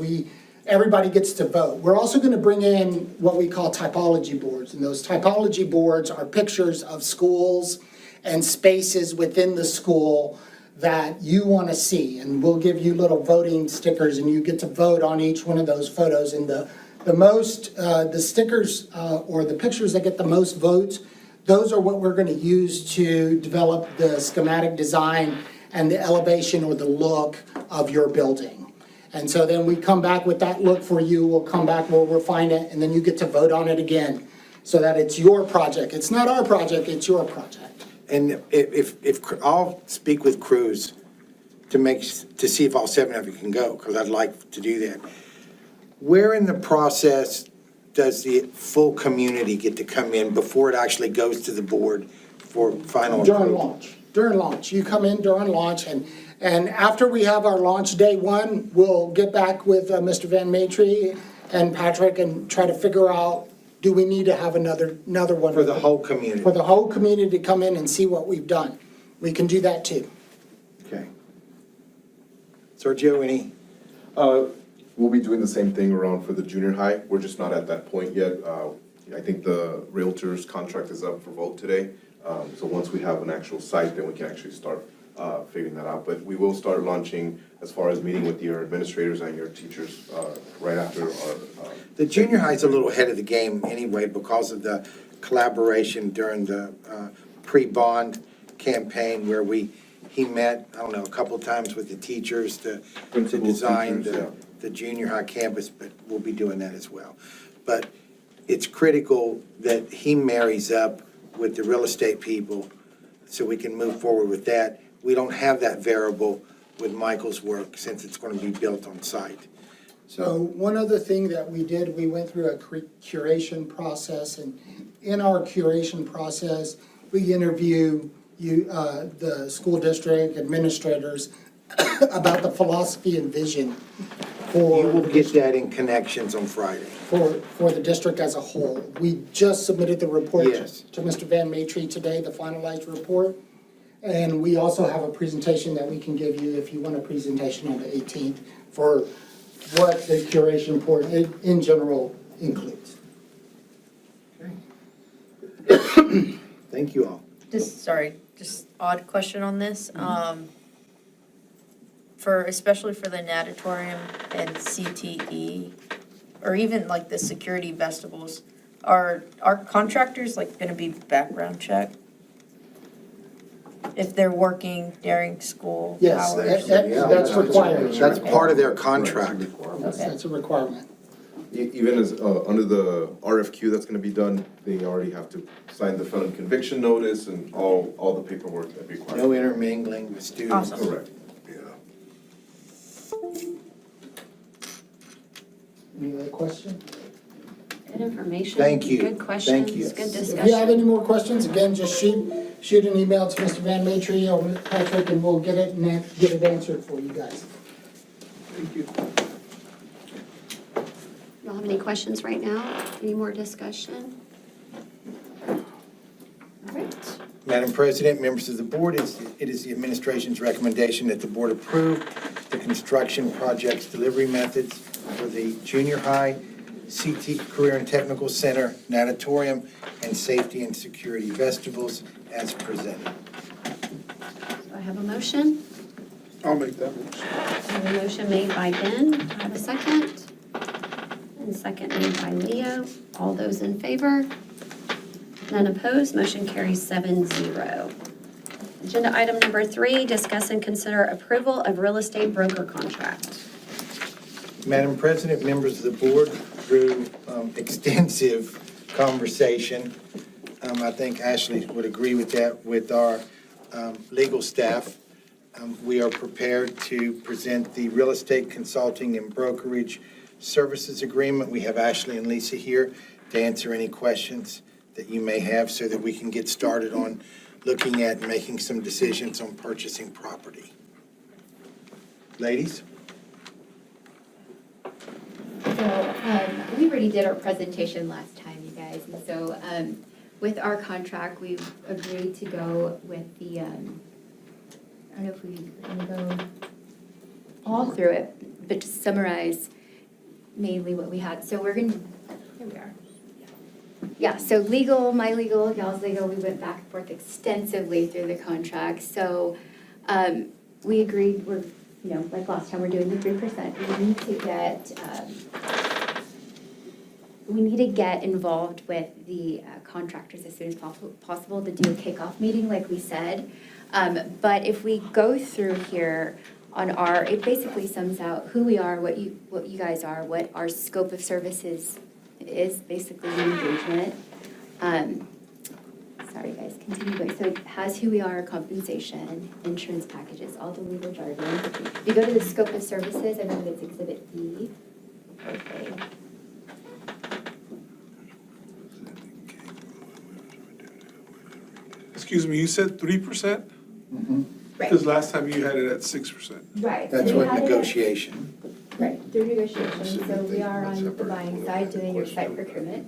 everybody gets to vote. We're also gonna bring in what we call typology boards, and those typology boards are pictures of schools and spaces within the school that you wanna see, and we'll give you little voting stickers, and you get to vote on each one of those photos, and the stickers, or the pictures that get the most votes, those are what we're gonna use to develop the schematic design and the elevation or the look of your building. And so then we come back with that look for you, we'll come back, we'll refine it, and then you get to vote on it again, so that it's your project. It's not our project, it's your project. And if I'll speak with Cruz to see if all 7 of you can go, because I'd like to do that. Where in the process does the full community get to come in before it actually goes to the board for final approval? During launch. You come in during launch, and after we have our launch day 1, we'll get back with Mr. Van Matry and Patrick and try to figure out, do we need to have another one? For the whole community? For the whole community to come in and see what we've done. We can do that too. Okay. Sergio, any? We'll be doing the same thing around for the junior high. We're just not at that point yet. I think the Realtors contract is up for vote today. So once we have an actual site, then we can actually start figuring that out. But we will start launching as far as meeting with your administrators and your teachers right after our. The junior high's a little ahead of the game anyway because of the collaboration during the pre-bond campaign where he met, I don't know, a couple times with the teachers to design the junior high campus, but we'll be doing that as well. But it's critical that he marries up with the real estate people so we can move forward with that. We don't have that variable with Michael's work since it's going to be built on site. So one other thing that we did, we went through a curation process, and in our curation process, we interview the school district administrators about the philosophy and vision for. You will get that in Connections on Friday. For the district as a whole. We just submitted the report Yes. to Mr. Van Matry today, the finalized report. And we also have a presentation that we can give you if you want a presentation on the 18th for what the curation report in general includes. Thank you all. Just odd question on this. Especially for the natatorium and CTE, or even like the security vestibules, are our contractors like gonna be background checked? If they're working during school Yes, hours? that's required. That's part of their contract. That's a requirement. Even as, under the RFQ that's gonna be done, they already have to sign the felon conviction notice and all the paperwork that requires. No intermingling with students. Awesome. Correct. Any other question? Good information. Thank you. Good questions. Thank you. Good If you have discussion. any more questions, again, just shoot an email to Mr. Van Matry or Mr. Patrick, and we'll get it answered for you guys. Y'all have any questions right now? Any more discussion? All right. Madam President, members of the board, it is the administration's recommendation that the board approve the construction project's delivery methods for the junior high, CT Career and Technical Center, natatorium, and safety and security vestibules as presented. So I have a motion. I'll make that motion. I have a motion made by Ben. I have a second. And second made by Leo. All those in favor? None opposed. Motion carries 7-0. Agenda item number 3, discuss and consider approval of real estate broker contract. Madam President, members of the board, through extensive conversation, I think Ashley would agree with that, with our legal staff, we are prepared to present the real estate consulting and brokerage services agreement. We have Ashley and Lisa here to answer any questions that you may have so that we can get started on looking at and making some decisions on purchasing property. Ladies? So, we already did our presentation last time, you guys, and so, with our contract, we've agreed to go with the, I don't know if we want to go all through it, but to summarize mainly what we had, so we're gonna, here we are. Yeah, so legal, my legal, y'all's legal, we went back and forth extensively through the contract, so, we agreed, we're, you know, like last time, we're doing the 3%, we need to get, involved with the contractors as soon as possible to do a kickoff meeting, like we said. But if we go through here on it basically sums out who we are, what you guys are, what our scope of services is, basically the engagement. Sorry guys, continue going. So it has who we are, compensation, insurance packages, all the legal jargon. If you go to the scope of services, I believe it's Exhibit B. Okay. Excuse me, you said 3%? Right. Because last time you had it at 6%. Right. so That's we what had it at- negotiation. Right, through negotiations, so we are on the buying side doing your site procurement.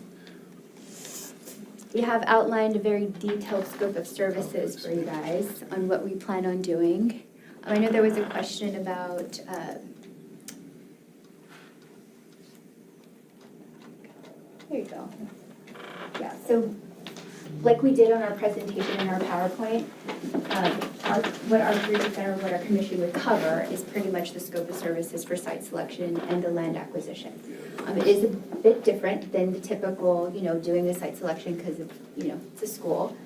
We have outlined a very detailed scope of services for you guys on what we plan on doing. I know there was a question about, there you go. Yeah, so like we did on our presentation in our PowerPoint, what our 3% or what our commission would cover is pretty much the scope of services for site selection and the land acquisition. It is a bit different than the typical, doing a site selection because of, it's a school.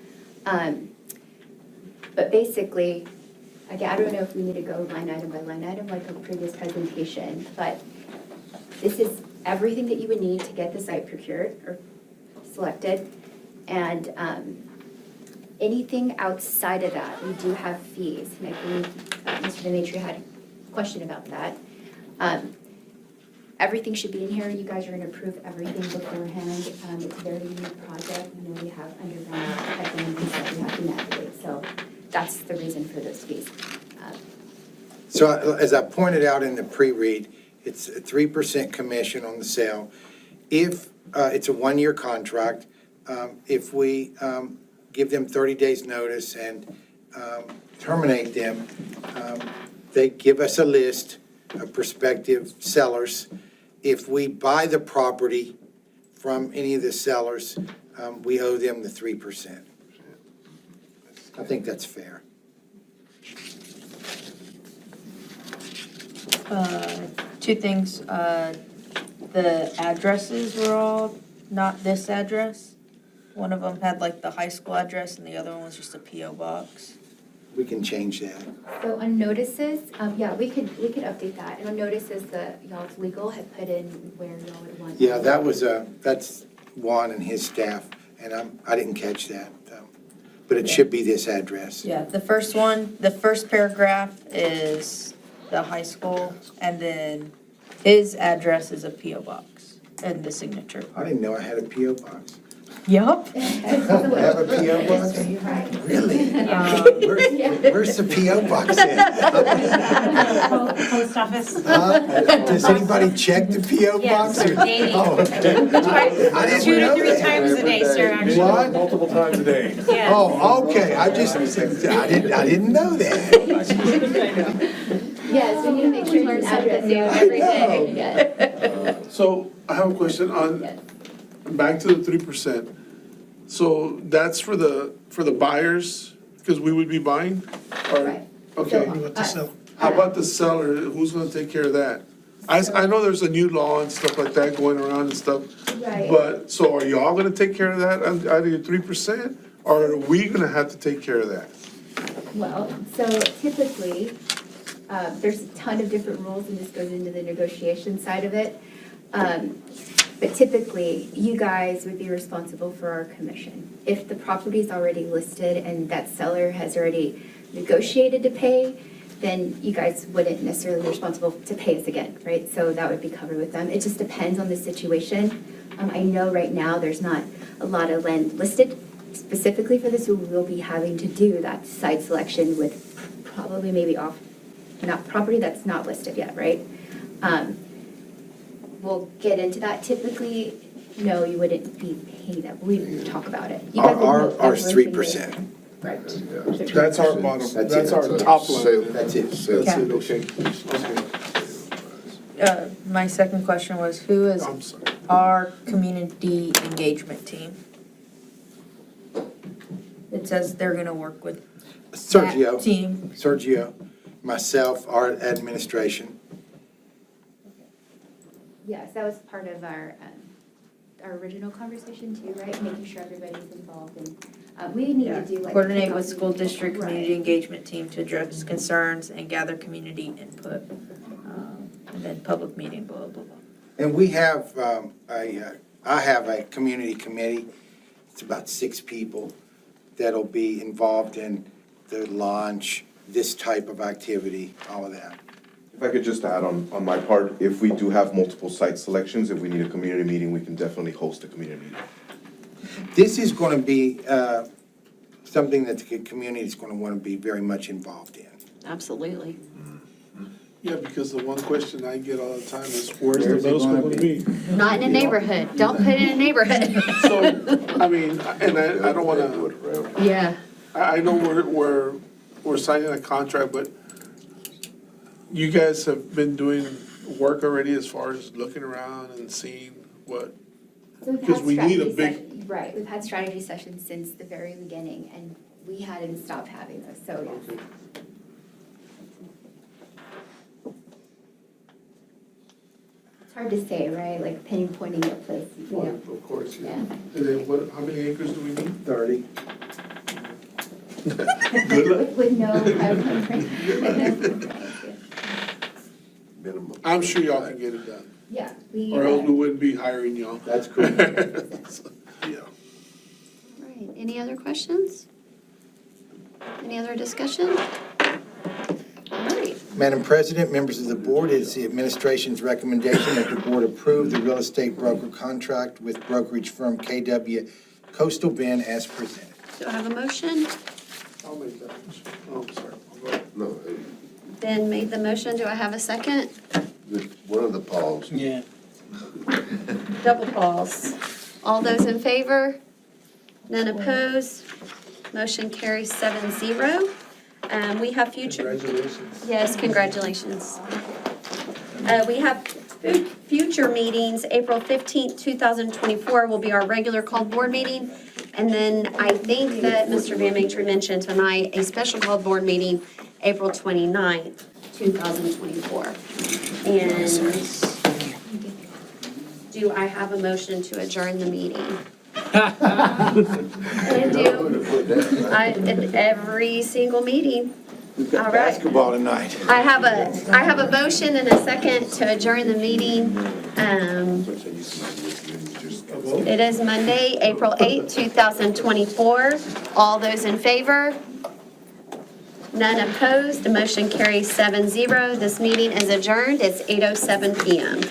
But basically, again, I don't know if we need to go line item by line item like a previous presentation, but this is everything that you would need to get the site procured or selected. And anything outside of that, we do have fees. And I believe Mr. Demetri had a question about that. Everything should be in here. You guys are going to approve everything beforehand. It's a very unique project. We have underground pipelines and stuff we have to navigate. So that's the reason for those fees. So as I pointed out in the pre-read, it's a 3% commission on the sale. If it's a one-year contract, if we give them 30 days' notice and terminate them, they give us a list of prospective sellers. If we buy the property from any of the sellers, we owe them the 3%. I think that's fair. Two things, the addresses were all not this address. One of them had like the high school address and the other one was just a PO box. We can change that. So on notices, yeah, we could update that. And on notices, y'all's legal had put in where y'all would want. Yeah, that's Juan and his staff, and I didn't catch that. But it should be this address. Yeah, the first one, the first paragraph is the high school, and then his address is a PO box and the signature I part. didn't know I had a P.O. box. Yup. I have a P.O. box? Really? Where's the P.O. box at? Post office. Does anybody check the P.O. Yes, box? sir, daily. Oh, okay. I didn't 2 to know 3 that. times a day, sir, actually. What? Multiple times a day. Yeah. Oh, okay, I didn't know that. Yes, we need to make sure you learn something new every day. Yes. So I have a question on, Yes. back to the 3%. So that's for the buyers, because we would be buying? Or- Right. Okay. So, What to sell? How about the seller? Who's gonna take care of that? I know there's a new law and stuff like that going around and stuff. Right. But, so are y'all gonna take care of that out of your 3%? Or are we gonna have to take care of that? Well, so typically, there's a ton of different rules, and this goes into the negotiation side of it. But typically, you guys would be responsible for our commission. If the property's already listed and that seller has already negotiated to pay, then you guys wouldn't necessarily be responsible to pay us again, right? So that would be covered with them. It just depends on the situation. I know right now, there's not a lot of land listed specifically for this, so we will be having to do that site selection with probably maybe not property that's not listed yet, right? We'll get into that. Typically, no, you wouldn't be paying that. We'd talk about it. You guys would know Ours everything. 3%. Right. That's our bottom, That's that's it. our top line. That's it. That's it, okay, okay. My second question was, who is I'm sorry. our community engagement team? It says they're gonna work with that team. Sergio, myself, our administration. Yes, that was part of our original conversation too, right? Making sure everybody's involved and we need to do like. Coordinate with school district Right. community engagement team to address concerns and gather community input. And then public meeting, blah, blah, blah. And we have, I have a community committee. It's about 6 people that'll be involved in the launch, this type of activity, all of that. If I could just add on my part, if we do have multiple site selections, if we need a community meeting, we can definitely host a community meeting. This is going to be something that the community is going to want to be very much involved in. Absolutely. Yeah, because the one question I get all the time is, where's the Where's it middle school gonna gonna be? Not in a neighborhood. Don't put it in a neighborhood. So, I mean, and I don't wanna, Yeah. I know we're signing a contract, but you guys have been doing work already as far as looking around and seeing what, So we've Because had we need a strategy big- right, we've had strategy sessions since the very beginning, and we hadn't stopped having those, so yes. It's hard to say, right, like pinpointing a place, you know, of course, yeah. yeah. And then what, how many acres do we need? 30. Good luck. With no. Minimum. I'm sure y'all can get it done, Yeah, we. or else we wouldn't be hiring y'all. That's cool. Yeah. All right, any other questions? Any other discussion? All right, Madam President, members of the board, it is the administration's recommendation that the board approve the real estate broker contract with brokerage firm KW Coastal Bend as presented. do I have a motion? I'll make that motion. Oh, I'm sorry. I'll go ahead. No, Ben made the motion, do I have a second? one of the Pauls. Yeah. Double pause. All those in favor? None opposed? Motion carries 7-0. We have future. Congratulations. Yes, congratulations. We have future meetings, April 15th, 2024 will be our regular called board meeting. And then I think that Mr. Van Matry mentioned tonight, a special called board meeting, April 29th, 2024. And do I have a motion to adjourn the meeting? I do. At every single meeting. All right. Basketball tonight. I have a motion and a second to adjourn the meeting. It is Monday, April 8th, 2024. All those in favor? None opposed. The motion carries 7-0. This meeting is adjourned. It's 8:07 PM.